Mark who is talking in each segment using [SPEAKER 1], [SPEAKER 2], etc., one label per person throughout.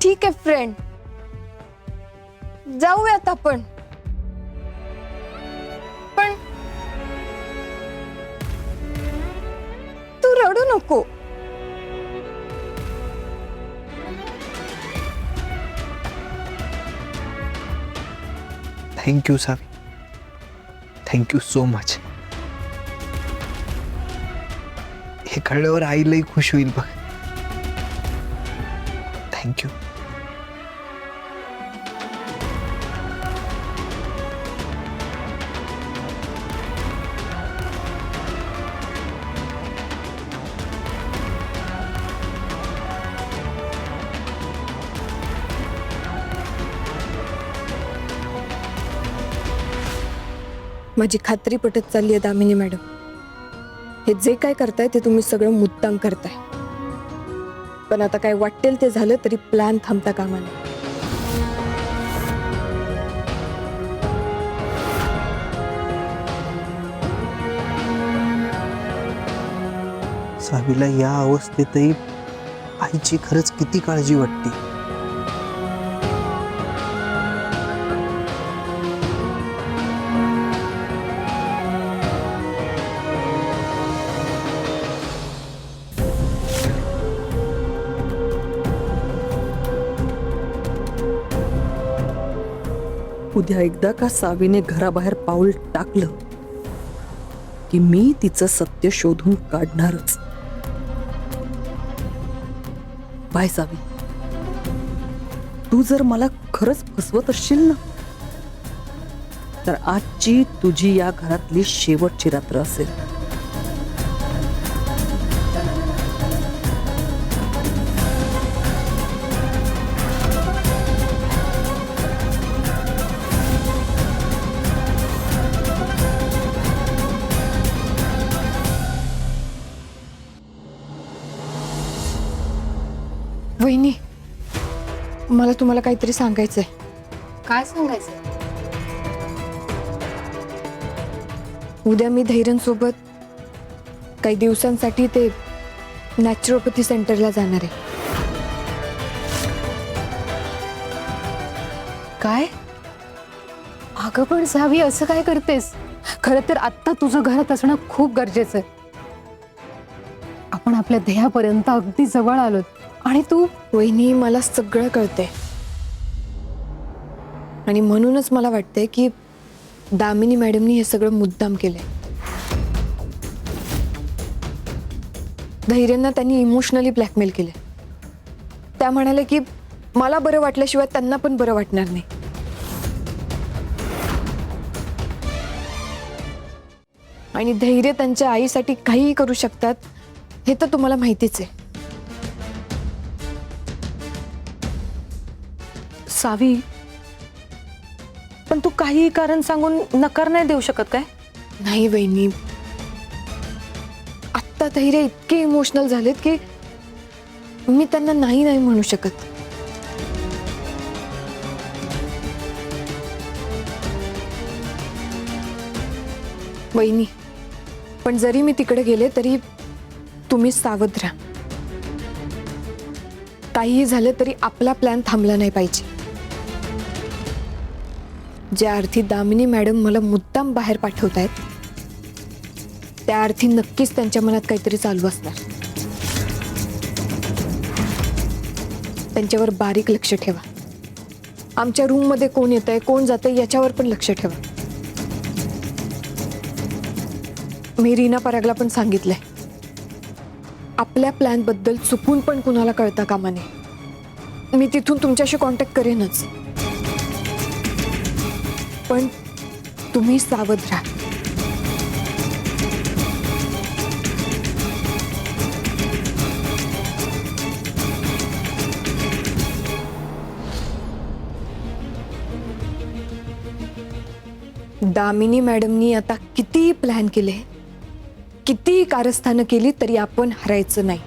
[SPEAKER 1] ठीक आहे फ्रेंड, जाऊयात आपण. पण तू रडू नको.
[SPEAKER 2] थँक्यू सावी, थँक्यू सो मच. हे कळल्यावर आईलाही खुश होईल बघ. थँक्यू.
[SPEAKER 1] माझी खात्री पटत चालली आहे दामिनी मॅडम. हे जे काय करताय ते तुम्ही सगळं मुद्दाम करताय. पण आता काय वाटेल ते झालं तरी प्लॅन थांबता कामा नये.
[SPEAKER 2] सावीला या अवस्थेतही आईची खरंच किती काळजी वाटते.
[SPEAKER 3] उद्या एकदा का सावीने घराबाहेर पाऊल टाकलं की मी तिचं सत्य शोधून काढणारच. बाय सावी, तू जर मला खरंच फसवत असशील ना, तर आजची तुझी या घरातली शेवटची रात्र असेल.
[SPEAKER 1] वहिनी, मला तुम्हाला काहीतरी सांगायचंय.
[SPEAKER 4] काय सांगायचं?
[SPEAKER 1] उद्या मी धैर्यांसोबत काही दिवसांसाठी ते नॅचरोपॅथी सेंटरला जाणार आहे.
[SPEAKER 4] काय? अगं पण सावी, असं काय करतेस? खरं तर आत्ता तुझं घरात असणं खूप गरजेचं आहे. आपण आपल्या ध्येयापर्यंत अगदी जवळ आलोत आणि तू.
[SPEAKER 1] वहिनी, मला सगळं कळतंय आणि म्हणूनच मला वाटतंय की दामिनी मॅडमनी हे सगळं मुद्दाम केलंय. धैर्यांना त्यांनी इमोशनली ब्लॅकमेल केले. त्या म्हणाले की मला बरं वाटल्याशिवाय त्यांना पण बरं वाटणार नाही. आणि धैर्य त्यांच्या आईसाठी काहीही करू शकतात हे तर तुम्हाला माहितीच आहे.
[SPEAKER 4] सावी, पण तू काही कारण सांगून नकार नाही देऊ शकत काय?
[SPEAKER 1] नाही वहिनी, आत्ता धैर्य इतके इमोशनल झालेत की मी त्यांना नाही नाही म्हणू शकत. वहिनी, पण जरी मी तिकडे गेले तरी तुम्ही सावध राहा. काहीही झालं तरी आपला प्लॅन थांबला नाही पाहिजे. ज्या अर्थी दामिनी मॅडम मला मुद्दाम बाहेर पाठवतायत त्या अर्थी नक्कीच त्यांच्या मनात काहीतरी चालू असणार. त्यांच्यावर बारीक लक्ष ठेवा. आमच्या रूम मध्ये कोण येतंय कोण जातंय याच्यावर पण लक्ष ठेवा. मी रीना परागला पण सांगितलंय, आपल्या प्लॅन बद्दल चुकून पण कुणाला कळता कामा नये. मी तिथून तुमच्याशी कॉन्टॅक्ट करेनच, पण तुम्ही सावध राहा. दामिनी मॅडमनी आता किती प्लॅन केले, किती कारस्थानं केली तरी आपण हरायचं नाही.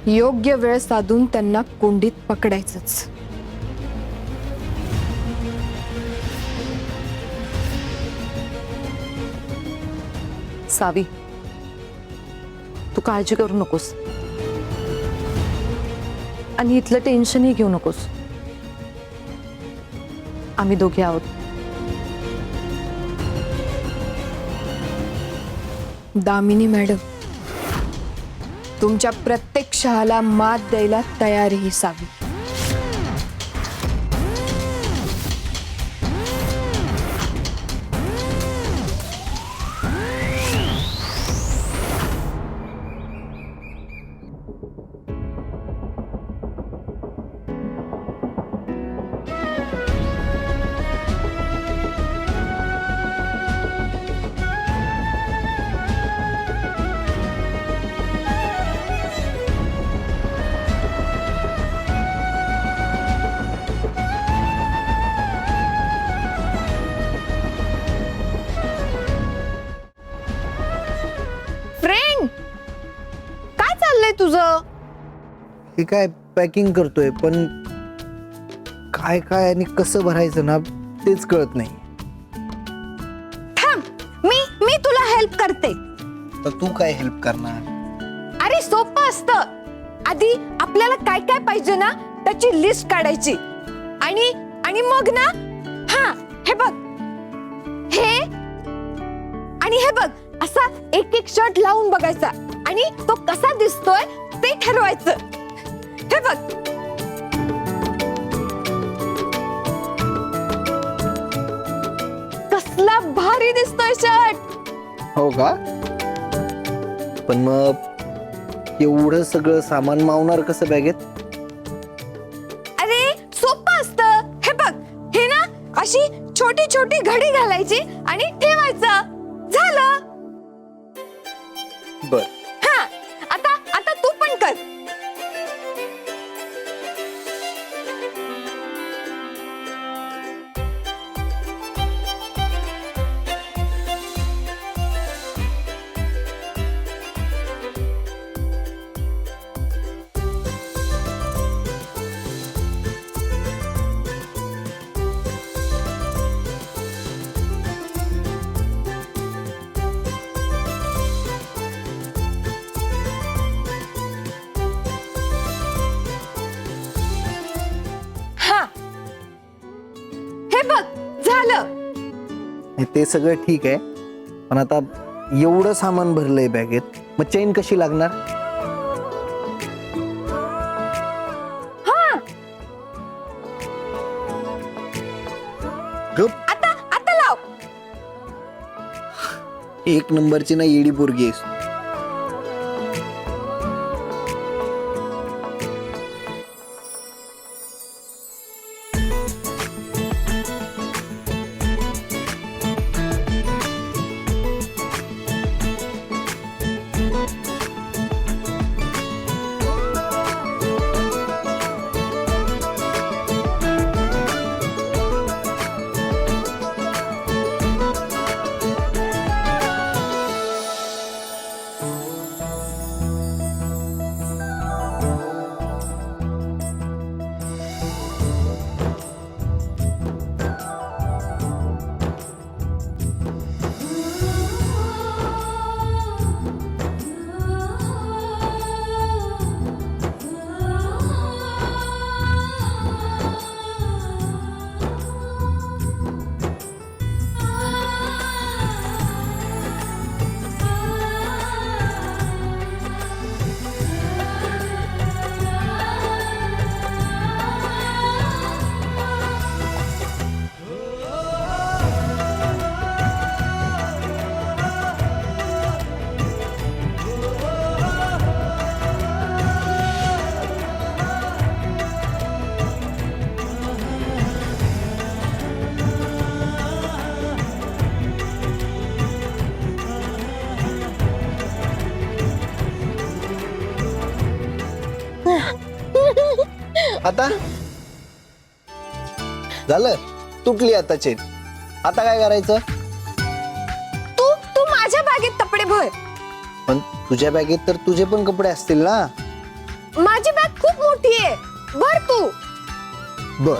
[SPEAKER 1] योग्य वेळ साधून त्यांना कोंडीत पकडायचंच.
[SPEAKER 4] सावी,
[SPEAKER 3] तू काळजी करू नकोस आणि इथलं टेन्शनही घेऊ नकोस. आम्ही दोघे आहोत.
[SPEAKER 1] दामिनी मॅडम, तुमच्या प्रत्येक शहाला मात द्यायला तयार ही सावी.
[SPEAKER 4] फ्रेंड, काय चाललंय तुझं?
[SPEAKER 2] हे काय पॅकिंग करतोय, पण काय काय आणि कसं भरायचं ना तेच कळत नाही.
[SPEAKER 4] थांब, मी तुला हेल्प करते.
[SPEAKER 2] तर तू काय हेल्प करणार?
[SPEAKER 4] अरे सोपं असतं. आधी आपल्याला काय काय पाहिजे ना त्याची लिस्ट काढायची आणि आणि मग ना, हा हे बघ, हे आणि हे बघ, असा एक एक शर्ट लावून बघायचा आणि तो कसा दिसतोय ते ठरवायचं. हे बघ, कसला भारी दिसतोय शर्ट.
[SPEAKER 2] हो का? पण मग एवढं सगळं सामान मावणार कसं बॅगेत?
[SPEAKER 4] अरे सोपं असतं. हे बघ, हे ना अशी छोटी छोटी घडी घालायची आणि ठेवायचं, झालं.
[SPEAKER 2] बर.
[SPEAKER 4] हा, आता आता तू पण कर. हा, हे बघ, झालं.
[SPEAKER 2] हे ते सगळं ठीक आहे, पण आता एवढं सामान भरलंय बॅगेत, मग चेन कशी लागणार?
[SPEAKER 4] हा,
[SPEAKER 2] गप.
[SPEAKER 4] आता लाव.
[SPEAKER 2] एक नंबरची ना येडी पोरगी आहेस. आता झालं, तुटली आता चेन. आता काय करायचं?
[SPEAKER 4] तू तू माझ्या बागेत कपडे भर.
[SPEAKER 2] पण तुझ्या बॅगेत तर तुझे पण कपडे असतील ना.
[SPEAKER 4] माझी बॅग खूप मोठी आहे, भर तू.
[SPEAKER 2] बर.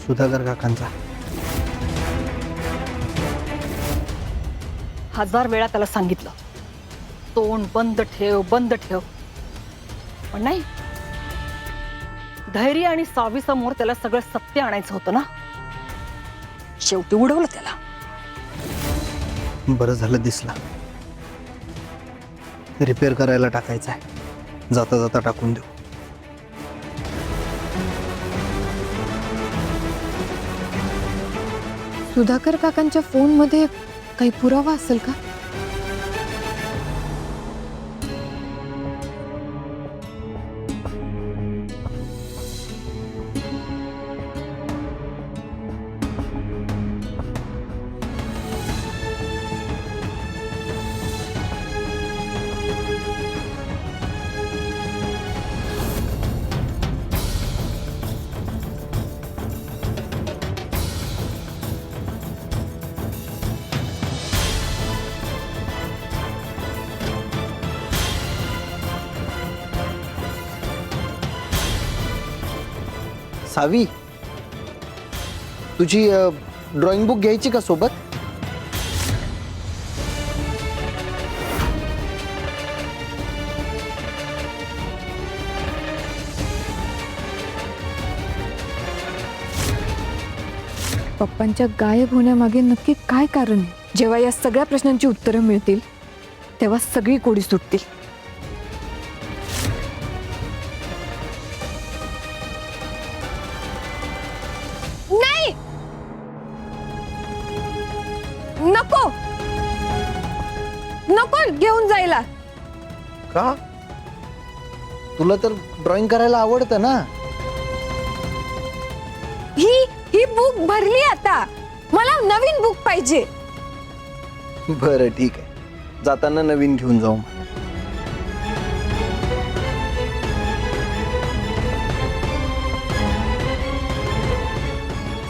[SPEAKER 2] सुधाकर काकांचा.
[SPEAKER 5] 1000 वेळा त्याला सांगितलं, तोंड बंद ठेव, बंद ठेव, पण नाही. धैर्य आणि सावी समोर त्याला सगळं सत्य आणायचं होतं ना. शेवटी उडवलं त्याला.
[SPEAKER 2] बरं झालं दिसला. रिपेअर करायला टाकायचा आहे, जाता जाता टाकून देऊ.
[SPEAKER 1] सुधाकर काकांच्या फोनमध्ये काही पुरावा असेल का?
[SPEAKER 2] सावी, तुझी ड्रॉइंग बुक घ्यायची का सोबत?
[SPEAKER 1] पप्पांच्या गायब होण्यामागे नक्की काय कारण आहे? जेव्हा या सगळ्या प्रश्नांची उत्तरं मिळतील तेव्हा सगळी कोडी सुटतील. नाही, नको नको घेऊन जायला.
[SPEAKER 2] का? तुला तर ड्रॉइंग करायला आवडतं ना.
[SPEAKER 1] ही बुक भरली, आता मला नवीन बुक पाहिजे.
[SPEAKER 2] बरं ठीक आहे, जाताना नवीन घेऊन जाऊ.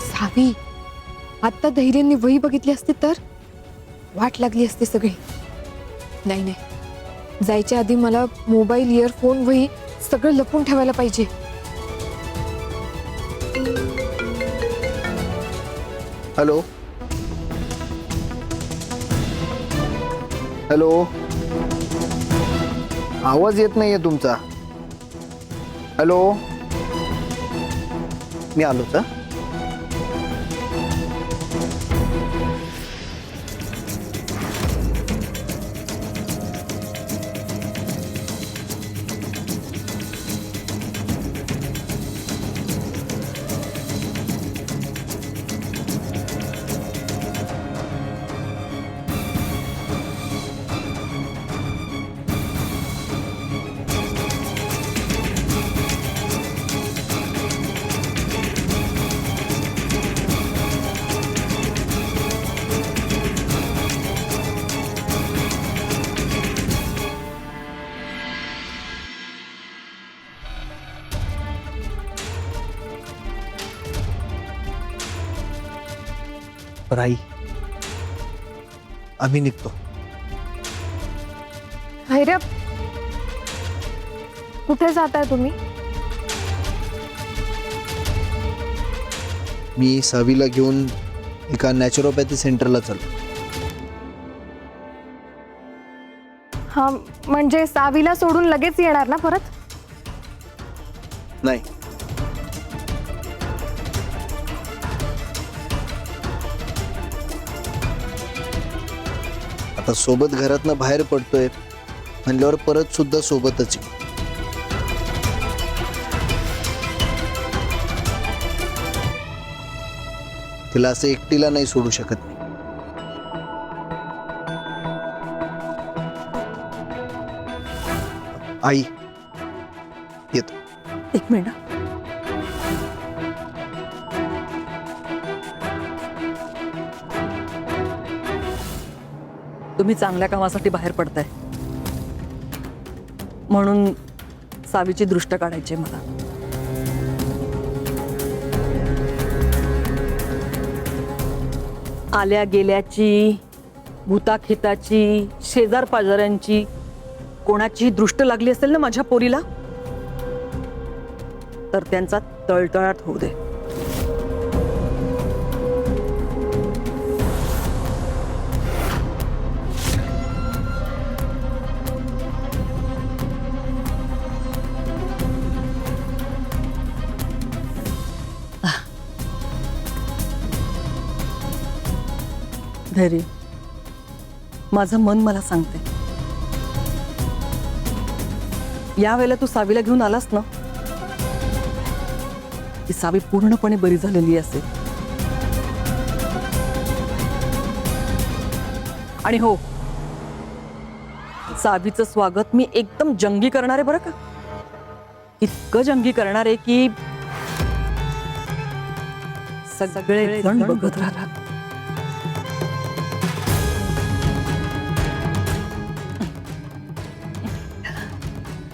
[SPEAKER 1] सावी, आता धैर्यांनी वही बघितली असती तर वाट लागली असती सगळी. नाही नाही, जायच्या आधी मला मोबाईल, इयरफोन, वही सगळं लपून ठेवायला पाहिजे.
[SPEAKER 2] हॅलो हॅलो, आवाज येत नाहीये तुमचा. हॅलो, मी आलोच. आई, आम्ही निघतो.
[SPEAKER 1] धैर्य, कुठे जाताय तुम्ही?
[SPEAKER 2] मी सावीला घेऊन एका नॅचरोपॅथी सेंटरला चाललो.
[SPEAKER 1] हा, म्हणजे सावीला सोडून लगेच येणार ना परत?
[SPEAKER 2] नाही, आता सोबत घरातनं बाहेर पडतोय म्हणल्यावर परत सुद्धा सोबतच आहे. तिला असं एकटीला नाही सोडू शकत मी. आई, येतो.
[SPEAKER 3] एक मिनिट. तुम्ही चांगल्या कामासाठी बाहेर पडताय म्हणून सावीची दृष्ट काढायची मला. आल्या गेल्याची, भूताखेताची, शेजार पाजाऱ्यांची कोणाची दृष्ट लागली असेल ना माझ्या पोरीला, तर त्यांचा तळतळाट होऊ दे. धैर्य, माझं मन मला सांगते, यावेळेला तू सावीला घेऊन आलास ना, ती सावी पूर्णपणे बरी झालेली असेल. आणि हो, सावीचं स्वागत मी एकदम जंगी करणार आहे बरं का. इतकं जंगी करणार आहे की सगळे जण बघत राहतात.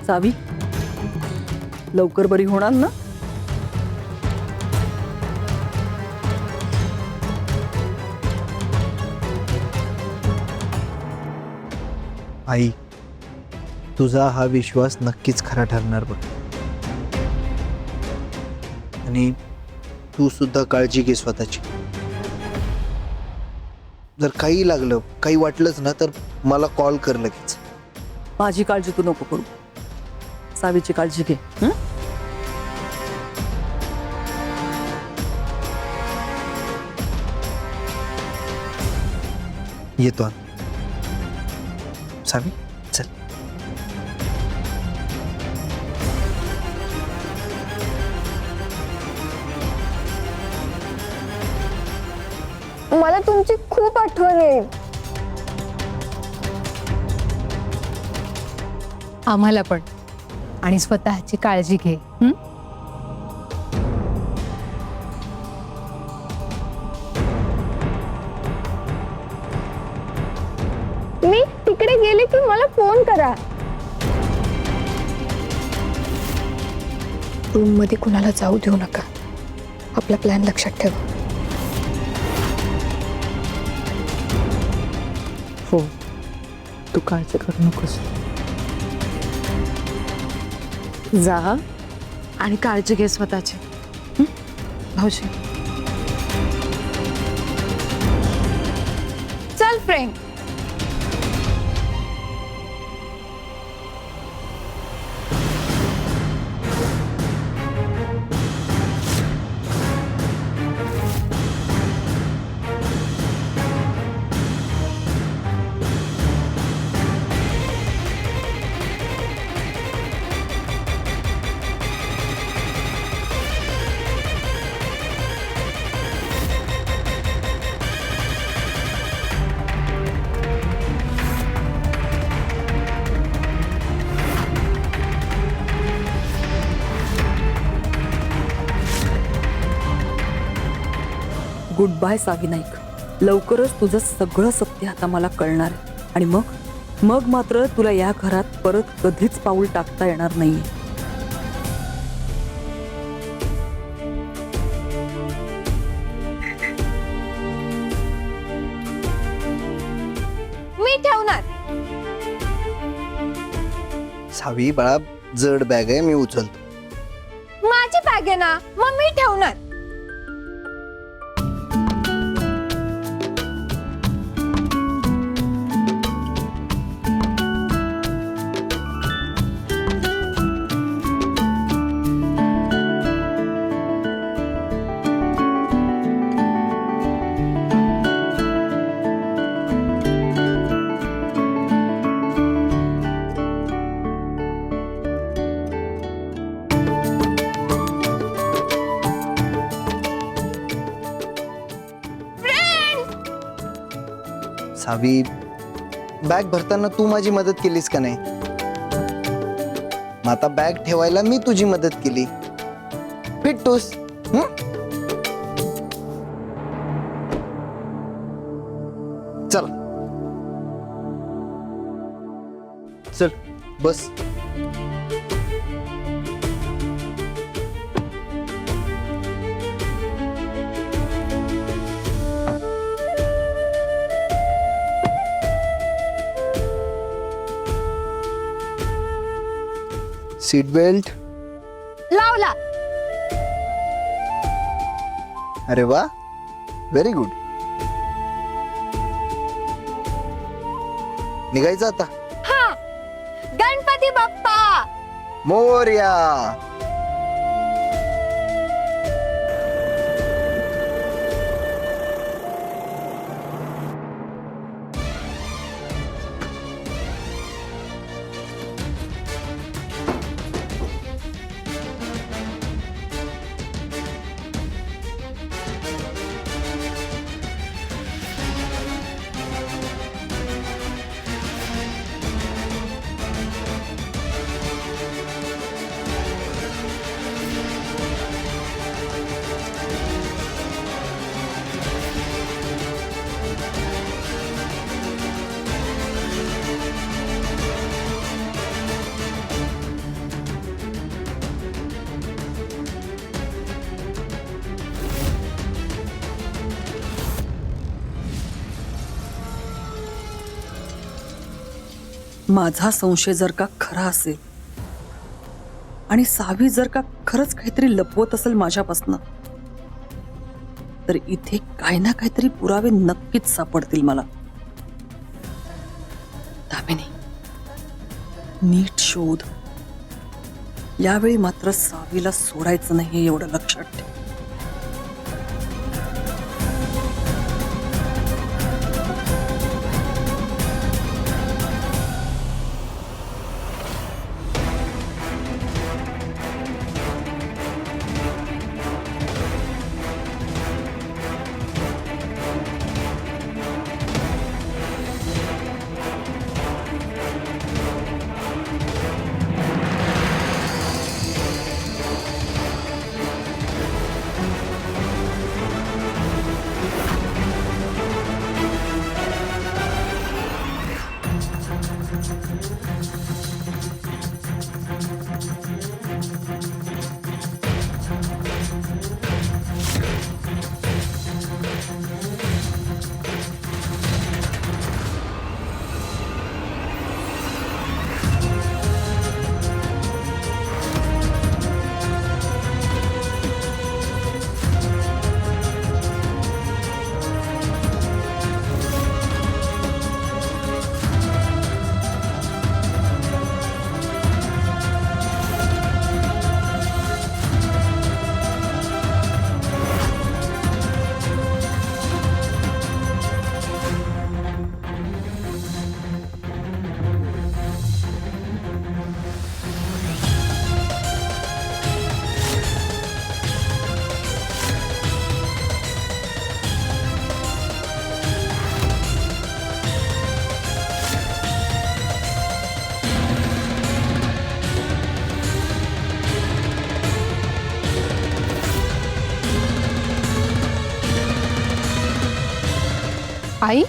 [SPEAKER 3] सावी लवकर बरी होणार ना?
[SPEAKER 2] आई, तुझा हा विश्वास नक्कीच खरा ठरणार बघ. आणि तू सुद्धा काळजी घे स्वतःची. जर काही लागलं, काही वाटलंच ना, तर मला कॉल कर लगेच.
[SPEAKER 3] माझी काळजी तू नको करू, सावीची काळजी घे. हं?
[SPEAKER 2] येतो आम्ही. सावी चल.
[SPEAKER 1] मला तुमची खूप आठवण येईल.
[SPEAKER 4] आम्हाला पण. आणि स्वतःची काळजी घे. हं?
[SPEAKER 1] मी तिकडे गेले की मला फोन करा. रूम मध्ये कुणाला जाऊ देऊ नका. आपला प्लॅन लक्षात ठेवा.
[SPEAKER 3] हो, तू काळजी करू नकोस.
[SPEAKER 4] जा आणि काळजी घे स्वतःची. हं? भाऊजी.
[SPEAKER 1] चल फ्रेंड.
[SPEAKER 3] गुड बाय सावी नाईक. लवकरच तुझं सगळं सत्य आता मला कळणार आहे. आणि मग मात्र तुला या घरात परत कधीच पाऊल टाकता येणार नाहीये.
[SPEAKER 1] मी ठेवणार.
[SPEAKER 2] सावी बाळा, जड बॅग आहे, मी उचलतो.
[SPEAKER 1] माझी बॅग आहे ना, मग मी ठेवणार.
[SPEAKER 2] सावी, बॅग भरताना तू माझी मदत केलीस का नाही? मग आता बॅग ठेवायला मी तुझी मदत केली. फिटतोस. चल चल बस. सीट बेल्ट
[SPEAKER 1] लावला.
[SPEAKER 2] अरे वा, व्हेरी गुड. निघायचं आता.
[SPEAKER 1] हा, गणपती बाप्पा
[SPEAKER 2] मोरया.
[SPEAKER 3] माझा संशय जर का खरा असेल आणि सावी जर का खरंच काहीतरी लपवत असेल माझ्यापासनं, तर इथे काही ना काहीतरी पुरावे नक्कीच सापडतील मला. दामिनी, नीट शोध. यावेळी मात्र सावीला सोडायचं नाही एवढं लक्षात ठेव.
[SPEAKER 4] आई